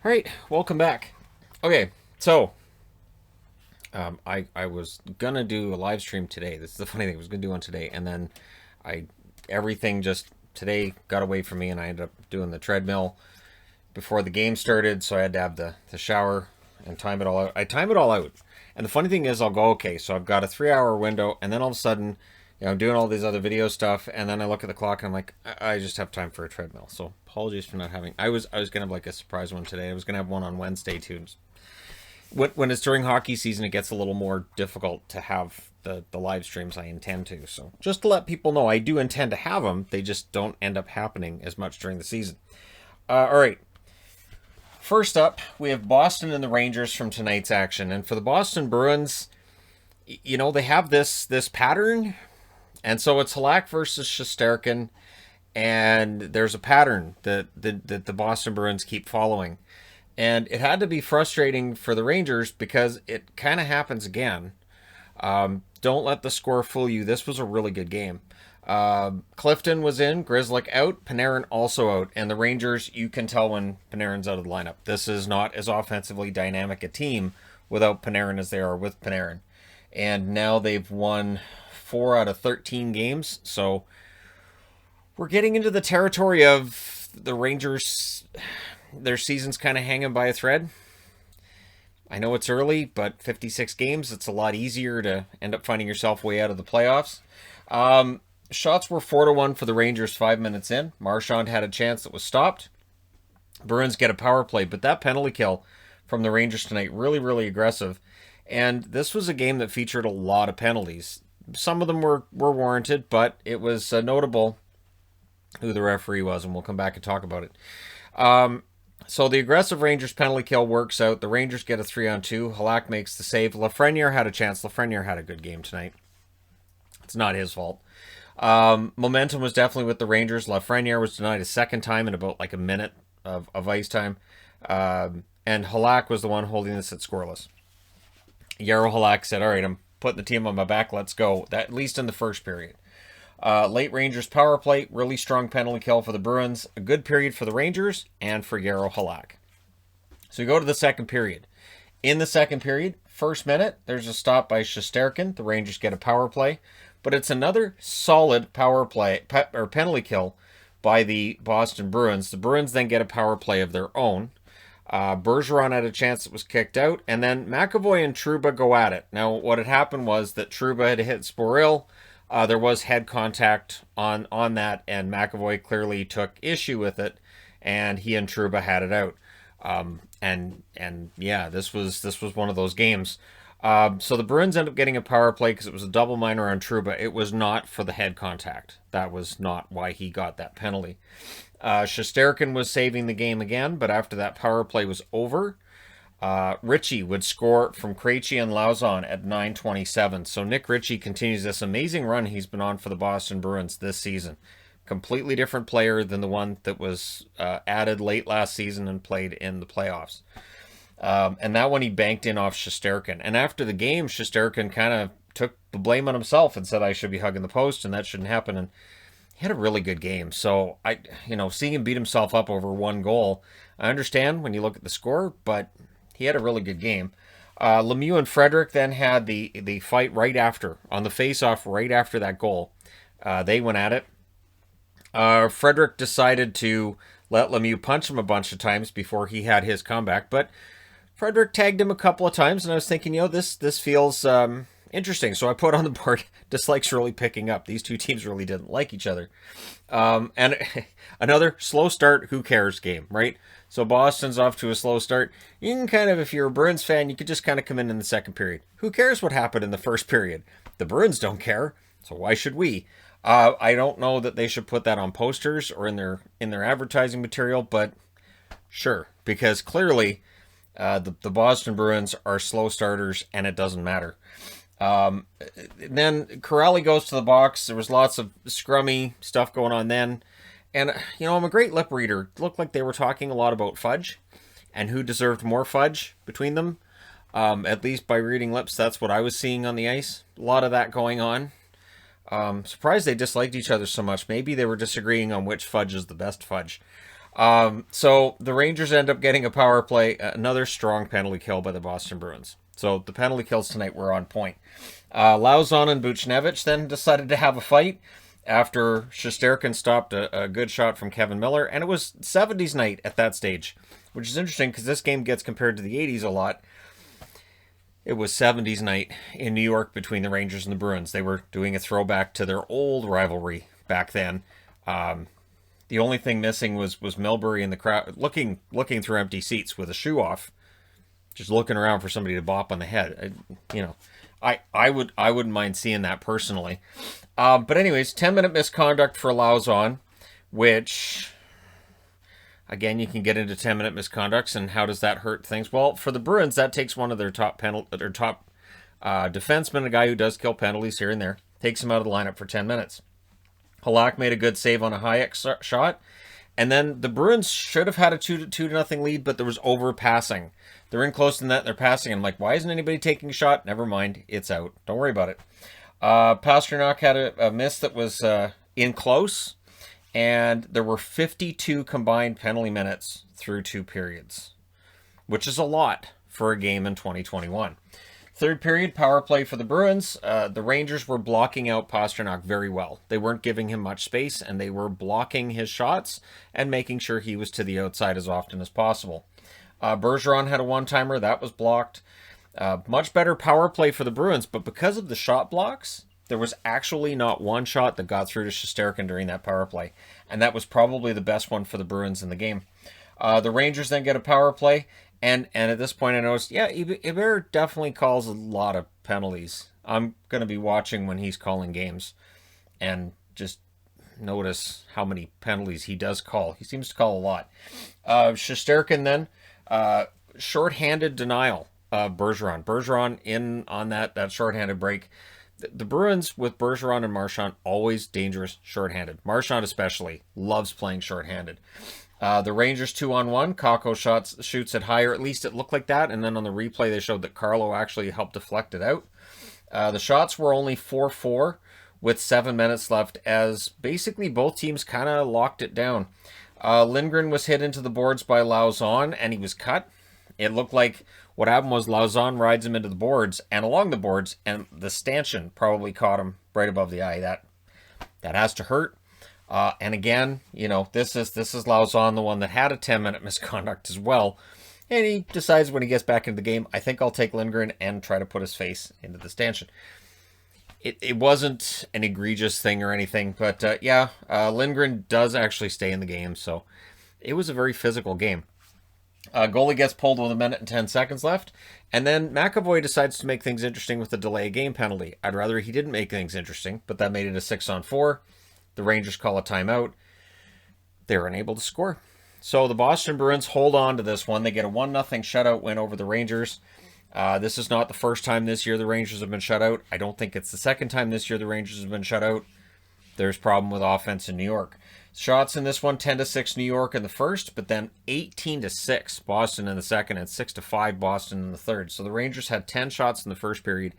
All right, welcome back. Okay, so I was gonna do a live stream today. This is the funny thing. I was gonna do one today, and then I everything just today got away from me, and I ended up doing the treadmill before the game started. So I had to have the shower and time it all out. I time it all out, and the funny thing is, I'll go okay. So I've got a 3 hour window, and then all of a sudden, I'm doing all these other video stuff, and then I look at the clock and I'm like, I just have time for a treadmill. So apologies for not having. I was gonna have like a surprise one today. I was gonna have one on Wednesday too. When it's during hockey season, it gets a little more difficult to have the live streams I intend to. So just to let people know, I do intend to have them. They just don't end up happening as much during the season. All right. First up, we have Boston and the Rangers from tonight's action. And for the Boston Bruins, they have this pattern. And so it's Halak versus Shesterkin. And there's a pattern that the Boston Bruins keep following. And it had to be frustrating for the Rangers because it kind of happens again. Don't let the score fool you. This was a really good game. Clifton was in, Grzelcyk out, Panarin also out. And the Rangers, you can tell when Panarin's out of the lineup. This is not as offensively dynamic a team without Panarin as they are with Panarin. And now they've won 4 out of 13 games. So we're getting into the territory of the Rangers. Their season's kind of hanging by a thread. I know it's early, but 56 games, it's a lot easier to end up finding yourself way out of the playoffs. Shots were 4-1 for the Rangers 5 minutes in. Marchand had a chance that was stopped. Bruins get a power play, but that penalty kill from the Rangers tonight, really, really aggressive. And this was a game that featured a lot of penalties. Some of them were warranted, but it was notable who the referee was, and we'll come back and talk about it. So the aggressive Rangers penalty kill works out. The Rangers get a 3-on-2. Halak makes the save. Lafreniere had a chance. Lafreniere had a good game tonight. It's not his fault. Momentum was definitely with the Rangers. Lafreniere was denied a second time in about like a minute of ice time. And Halak was the one holding this at scoreless. Yarrow Halak said, all right, I'm putting the team on my back. Let's go. That, at least in the first period. Late Rangers power play, really strong penalty kill for the Bruins. A good period for the Rangers and for Yarrow Halak. So we go to the second period. In the second period, first minute, there's a stop by Shesterkin. The Rangers get a power play. But it's another solid power play or penalty kill by the Boston Bruins. The Bruins then get a power play of their own. Bergeron had a chance that was kicked out. And then McAvoy and Trouba go at it. Now, what had happened was that Trouba had hit Sporil. There was head contact on that, and McAvoy clearly took issue with it, and he and Trouba had it out. And yeah, this was one of those games. So the Bruins end up getting a power play because it was a double minor on Trouba. It was not for the head contact. That was not why he got that penalty. Shesterkin was saving the game again, but after that power play was over, Ritchie would score from Krejci and Lauzon at 9:27. So Nick Ritchie continues this amazing run he's been on for the Boston Bruins this season. Completely different player than the one that was added late last season and played in the playoffs. And that one he banked in off Shesterkin. And after the game, Shesterkin kind of took the blame on himself and said, I should be hugging the post and that shouldn't happen. And he had a really good game. So seeing him beat himself up over one goal, I understand when you look at the score, but he had a really good game. Lemieux and Frederick then had the fight right after, on the face-off right after that goal. They went at it. Frederick decided to let Lemieux punch him a bunch of times before he had his comeback, but Frederick tagged him a couple of times, and I was thinking, this feels interesting. So I put on the board, dislikes really picking up. These two teams really didn't like each other. And another slow start, who cares game, right? So Boston's off to a slow start. You can kind of, if you're a Bruins fan, you could just kind of come in the second period. Who cares what happened in the first period? The Bruins don't care, so why should we? I don't know that they should put that on posters or in their advertising material, but sure, because clearly the Boston Bruins are slow starters, and it doesn't matter. Then Corrali goes to the box. There was lots of scrummy stuff going on then. And, I'm a great lip reader. It looked like they were talking a lot about fudge and who deserved more fudge between them. At least by reading lips, that's what I was seeing on the ice. A lot of that going on. Surprised they disliked each other so much. Maybe they were disagreeing on which fudge is the best fudge. So the Rangers end up getting a power play, another strong penalty kill by the Boston Bruins. So the penalty kills tonight were on point. Lauzon and Buchnevich then decided to have a fight after Shesterkin stopped a good shot from Kevin Miller, and it was 70s night at that stage, which is interesting because this game gets compared to the 80s a lot. It was 70s night in New York between the Rangers and the Bruins. They were doing a throwback to their old rivalry back then. The only thing missing was Milbury in the crowd, looking through empty seats with a shoe off, just looking around for somebody to bop on the head. I wouldn't mind seeing that personally. But anyways, 10-minute misconduct for Lauzon, which, again, you can get into 10-minute misconducts, and how does that hurt things? Well, for the Bruins, that takes one of their top defensemen, a guy who does kill penalties here and there, takes him out of the lineup for 10 minutes. Halak made a good save on a Hayek shot, and then the Bruins should have had a 2-0 lead, but there was overpassing. They're in close to the net, they're passing, and I'm like, why isn't anybody taking a shot? Never mind, it's out. Don't worry about it. Pastrnak had a miss that was in close, and there were 52 combined penalty minutes through 2 periods, which is a lot for a game in 2021. Third period, power play for the Bruins. The Rangers were blocking out Pastrnak very well. They weren't giving him much space, and they were blocking his shots and making sure he was to the outside as often as possible. Bergeron had a one-timer. That was blocked. Much better power play for the Bruins, but because of the shot blocks, there was actually not one shot that got through to Shesterkin during that power play, and that was probably the best one for the Bruins in the game. The Rangers then get a power play, and at this point I noticed, yeah, Hebert definitely calls a lot of penalties. I'm going to be watching when he's calling games and just notice how many penalties he does call. He seems to call a lot. Shesterkin then, shorthanded denial. Bergeron in on that shorthanded break. The Bruins with Bergeron and Marchand, always dangerous shorthanded. Marchand especially loves playing shorthanded. The Rangers 2-on-1. Kakko shoots it higher. At least it looked like that. And then on the replay, they showed that Carlo actually helped deflect it out. The shots were only 4-4 with 7 minutes left, as basically both teams kind of locked it down. Lindgren was hit into the boards by Lauzon, and he was cut. It looked like what happened was Lauzon rides him into the boards and along the boards, and the stanchion probably caught him right above the eye. That has to hurt. And again, this is Lauzon, the one that had a 10-minute misconduct as well. And he decides when he gets back into the game, I think I'll take Lindgren and try to put his face into the stanchion. It wasn't an egregious thing or anything, but Lindgren does actually stay in the game, so it was a very physical game. Goalie gets pulled with 1 minute and 10 seconds left, and then McAvoy decides to make things interesting with the delay game penalty. I'd rather he didn't make things interesting, but that made it a 6-on-4. The Rangers call a timeout. They were unable to score. So the Boston Bruins hold on to this one. They get a 1-0 shutout win over the Rangers. This is not the first time this year the Rangers have been shut out. I don't think it's the second time this year the Rangers have been shut out. There's problem with offense in New York. Shots in this one, 10-6 New York in the first, but then 18-6 Boston in the second, and 6-5 Boston in the third. So the Rangers had 10 shots in the first period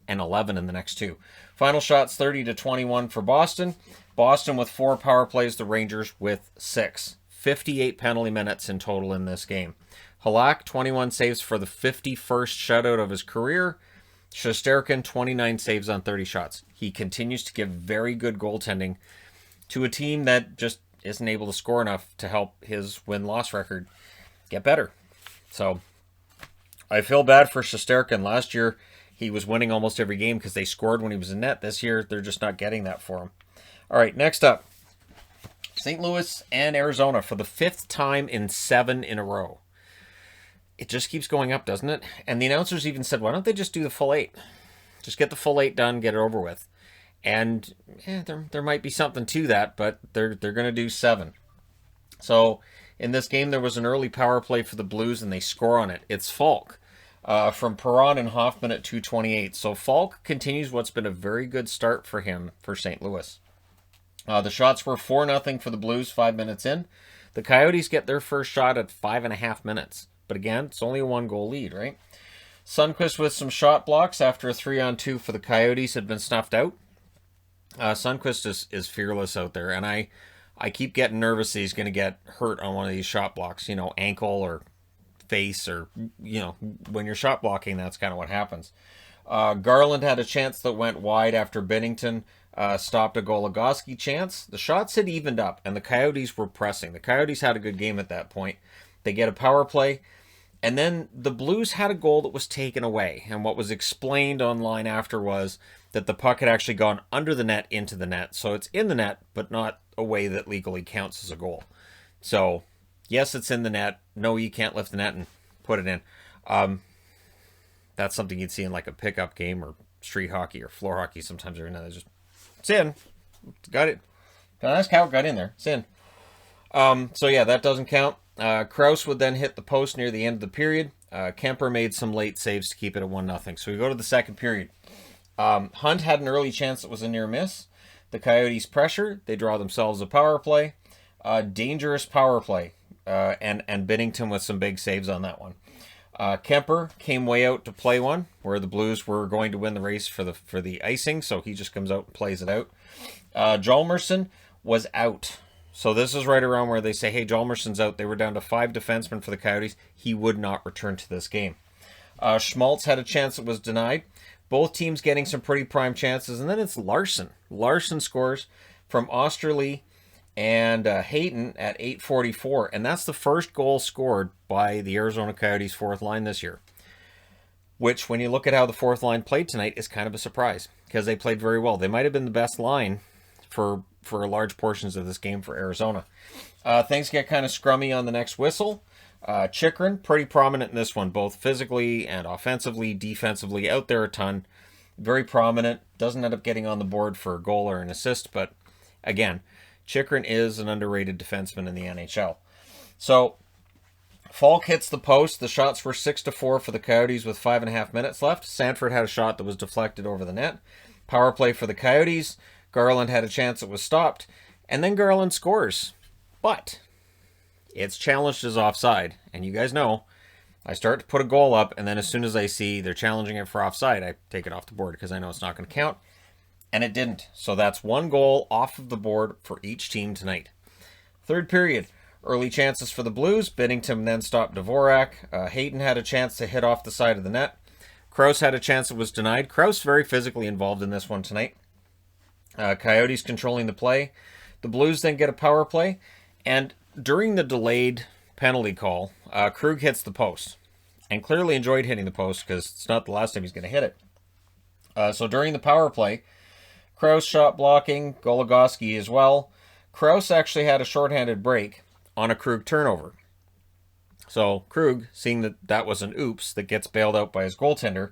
and 11 in the next two. Final shots, 30-21 for Boston. Boston with 4 power plays, the Rangers with 6. 58 penalty minutes in total in this game. Halak, 21 saves for the 51st shutout of his career. Shesterkin, 29 saves on 30 shots. He continues to give very good goaltending to a team that just isn't able to score enough to help his win-loss record get better. So I feel bad for Shesterkin. Last year, he was winning almost every game because they scored when he was in net. This year, they're just not getting that for him. All right, next up, St. Louis and Arizona for the 5th time in 7 in a row. It just keeps going up, doesn't it? And the announcers even said, why don't they just do the full 8? Just get the full 8 done, get it over with. And there might be something to that, but they're going to do 7. So in this game, there was an early power play for the Blues, and they score on it. It's Falk from Perron and Hoffman at 2:28. So Falk continues what's been a very good start for him for St. Louis. The shots were 4-0 for the Blues 5 minutes in. The Coyotes get their first shot at 5.5 minutes. But again, it's only a 1-goal lead, right? Sundqvist with some shot blocks after a 3-on-2 for the Coyotes had been snuffed out. Sundqvist is fearless out there, and I I keep getting nervous that he's going to get hurt on one of these shot blocks, ankle or face, or, when you're shot blocking, that's kind of what happens. Garland had a chance that went wide after Binnington stopped a Goligoski chance. The shots had evened up, and the Coyotes were pressing. The Coyotes had a good game at that point. They get a power play, and then the Blues had a goal that was taken away. And what was explained online after was that the puck had actually gone under the net into the net. So it's in the net, but not a way that legally counts as a goal. So, yes, it's in the net. No, you can't lift the net and put it in. That's something you'd see in like a pickup game or street hockey or floor hockey sometimes. Or another. Just, it's in. Got it. That's how it got in there. It's in. So, yeah, that doesn't count. Krause would then hit the post near the end of the period. Kemper made some late saves to keep it at 1-0. So we go to the second period. Hunt had an early chance that was a near miss. The Coyotes pressure. They draw themselves a power play. Dangerous power play. And Binnington with some big saves on that one. Kemper came way out to play one where the Blues were going to win the race for the icing. So he just comes out and plays it out. Hjalmarsson was out. So this is right around where they say, hey, Hjalmarsson's out. They were down to 5 defensemen for the Coyotes. He would not return to this game. Schmaltz had a chance that was denied. Both teams getting some pretty prime chances. And then it's Larson. Larson scores from Osterley and Hayton at 8:44. And that's the first goal scored by the Arizona Coyotes' fourth line this year. Which, when you look at how the fourth line played tonight, is kind of a surprise. Because they played very well. They might have been the best line for large portions of this game for Arizona. Things get kind of scrummy on the next whistle. Chychrun, pretty prominent in this one, both physically and offensively, defensively, out there a ton. Very prominent. Doesn't end up getting on the board for a goal or an assist, but again, Chychrun is an underrated defenseman in the NHL. So, Falk hits the post. The shots were 6-4 for the Coyotes with 5.5 minutes left. Sanford had a shot that was deflected over the net. Power play for the Coyotes. Garland had a chance that was stopped, and then Garland scores. But it's challenged as offside, and you guys know, I start to put a goal up, and then as soon as I see they're challenging it for offside, I take it off the board because I know it's not going to count, and it didn't. So that's one goal off of the board for each team tonight. Third period, early chances for the Blues. Binnington then stopped Dvorak. Hayton had a chance to hit off the side of the net. Krause had a chance that was denied. Krause very physically involved in this one tonight. Coyotes controlling the play. The Blues then get a power play. And during the delayed penalty call, Krug hits the post. And clearly enjoyed hitting the post because it's not the last time he's going to hit it. So during the power play, Krause shot blocking, Goligoski as well. Krause actually had a shorthanded break on a Krug turnover. So Krug, seeing that was an oops that gets bailed out by his goaltender,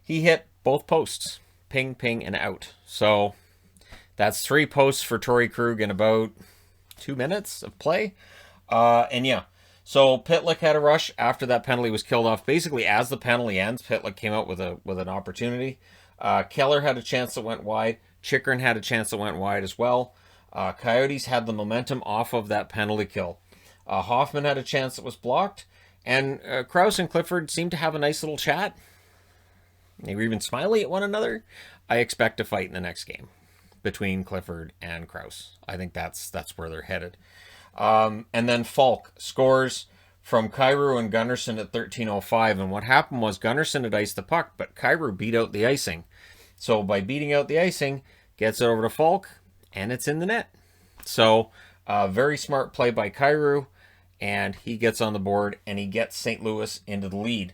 he hit both posts. Ping, ping, and out. So that's 3 posts for Torrey Krug in about 2 minutes of play. And yeah, so Pitlick had a rush after that penalty was killed off. Basically, as the penalty ends, Pitlick came out with an opportunity. Keller had a chance that went wide. Chychrun had a chance that went wide as well. Coyotes had the momentum off of that penalty kill. Hoffman had a chance that was blocked. And Krause and Clifford seemed to have a nice little chat. They were even smiling at one another. I expect a fight in the next game between Clifford and Krause. I think that's where they're headed. And then Falk scores from Kyrou and Gunnarsson at 13:05. And what happened was Gunnarsson had iced the puck, but Kyrou beat out the icing. So by beating out the icing, gets it over to Falk, and it's in the net. So very smart play by Kyrou, and he gets on the board, and he gets St. Louis into the lead.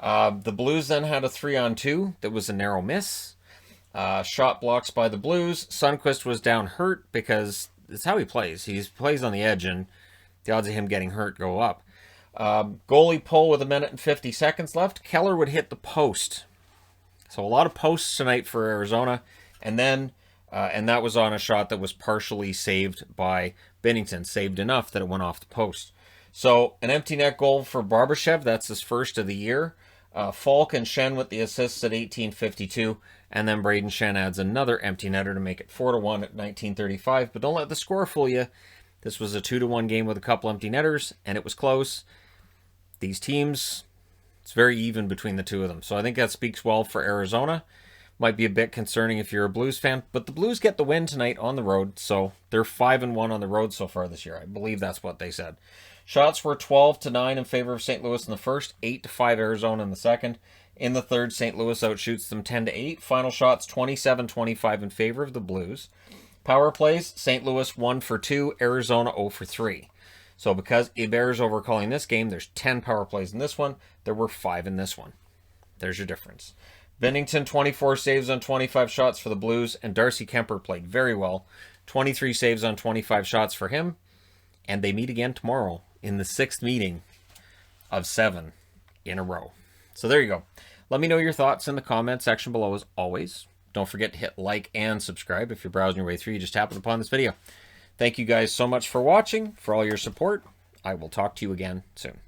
The Blues then had a 3-on-2 that was a narrow miss. Shot blocks by the Blues. Sundqvist was down hurt because it's how he plays. He plays on the edge, and the odds of him getting hurt go up. Goalie pull with 1:50 left. Keller would hit the post. So a lot of posts tonight for Arizona. And then, and that was on a shot that was partially saved by Binnington. Saved enough that it went off the post. So an empty net goal for Barbashev. That's his first of the year. Falk and Shen with the assists at 18:52. And then Braden Shen adds another empty netter to make it 4-1 at 19:35. But don't let the score fool you. This was a 2-1 game with a couple empty netters, and it was close. These teams, it's very even between the two of them. So I think that speaks well for Arizona. Might be a bit concerning if you're a Blues fan, but the Blues get the win tonight on the road, so they're 5-1 on the road so far this year. I believe that's what they said. Shots were 12-9 in favor of St. Louis in the first, 8-5 Arizona in the second. In the third, St. Louis outshoots them 10-8. Final shots 27-25 in favor of the Blues. Power plays, St. Louis 1 for 2, Arizona 0 for 3. So because Hebert's overcalling this game, there's 10 power plays in this one. There were 5 in this one. There's your difference. Binnington, 24 saves on 25 shots for the Blues, and Darcy Kemper played very well. 23 saves on 25 shots for him. And they meet again tomorrow in the 6th meeting of 7 in a row. So there you go. Let me know your thoughts in the comment section below as always. Don't forget to hit like and subscribe if you're browsing your way through. You just happened upon this video. Thank you guys so much for watching, for all your support. I will talk to you again soon.